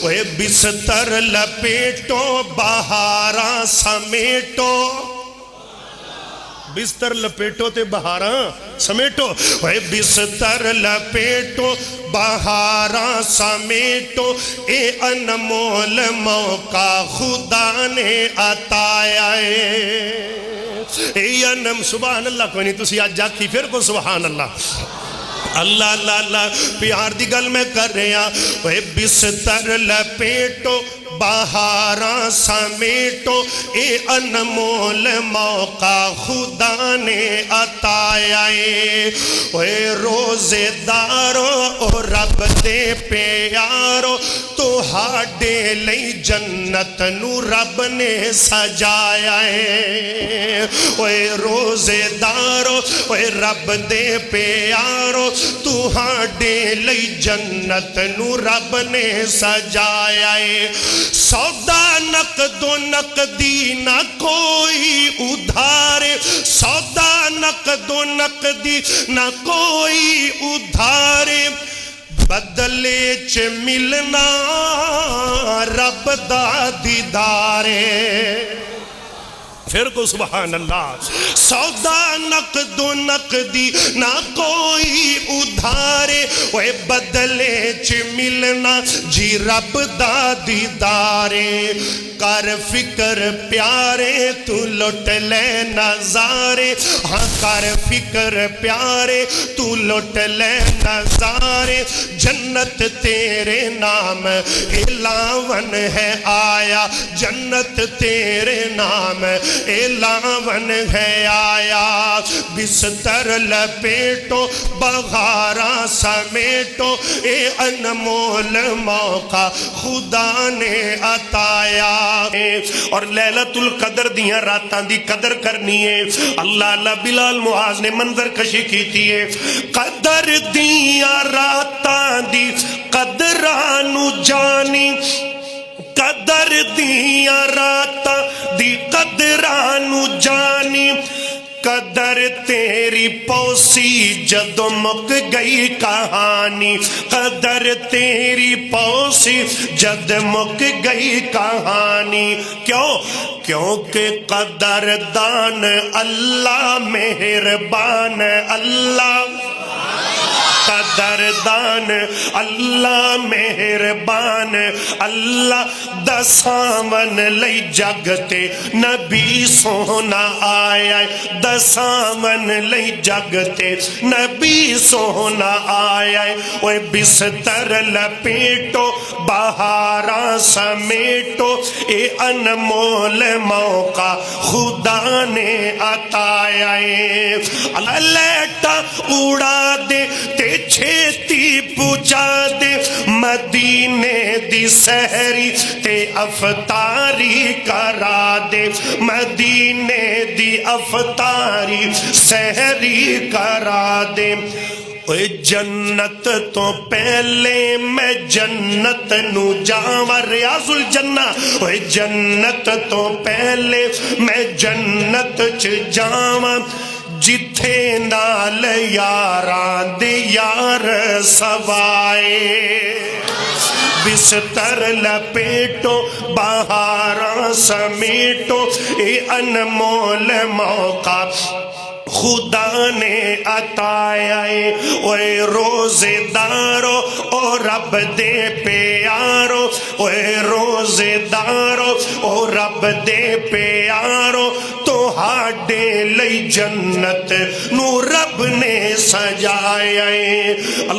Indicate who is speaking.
Speaker 1: اوے بستر لپیٹو بہاراں سمیٹو بستر لپیٹو تے بہاراں سمیٹو اے بستر لپیٹو بہاراں سمیٹو اے انمول موقع خدا نے عطایا اے انم سبحان اللہ کوئی نہیں تسی آج جاکی پھر کو سبحان اللہ اللہ اللہ اللہ پیار دی گل میں کر رہے ہیں اے بستر لپیٹو بہاراں سمیٹو اے انمول موقع خدا نے عطایا اے روزے دارو او رب دے پیارو تو ہاڈے لئی جنت نو رب نے سجایا اے روزے دارو اے رب دے پیارو تو ہاڈے لئی جنت نو رب نے سجایا سودا نقد و نقدی نہ کوئی ادھارے سودا نقد و نقدی نہ کوئی ادھارے بدلے چ ملنا رب دا دیدارے پھر کو سبحان اللہ سودا نقد و نقدی نہ کوئی ادھارے وہ بدلے چ ملنا جی رب دا دیدارے کر فکر پیارے تو لٹ لے نظارے ہاں کر فکر پیارے تو لٹ لے نظارے جنت تیرے نام اعلان ہے آیا جنت تیرے نام اعلان ہے آیا بستر لپیٹو بہاراں سمیٹو اے انمول موقع خدا نے عطایا اور لیلۃ القدر دیاں راتاں دی قدر کرنی ہے اللہ اللہ بلال معاذ نے منظر کشی کی تھی قدر دیاں راتاں دی قدرانو جانی قدر دیاں راتاں دی قدرانو جانی قدر تیری پوسی جد مک گئی کہانی قدر تیری پوسی جد مک گئی کہانی کیونکہ قدردان اللہ مہربان اللہ قدردان اللہ مہربان اللہ دسامن لئی جگتے نبی سونا آیا دسامن لئی جگتے نبی سونا آیا اوے بستر لپیٹو بہاراں سمیٹو اے انمول موقع خدا نے عطایا اللہ لیٹا اڑا دے تے چھیتی پوچھا دے مدینے دی سحری تے افطاری کرا دے مدینے دی افطاری سحری کرا دے اوے جنت تو پہلے میں جنت نو جاواں ریاض الجنہ اوے جنت تو پہلے میں جنت چ جاواں جتھے نال یاراں دے یار سوائے بستر لپیٹو بہاراں سمیٹو اے انمول موقع خدا نے عطایا اوے روزے دارو او رب دے پیارو اوے روزے دارو او رب دے پیارو تو ہاڈے لئی جنت نو رب نے سجایا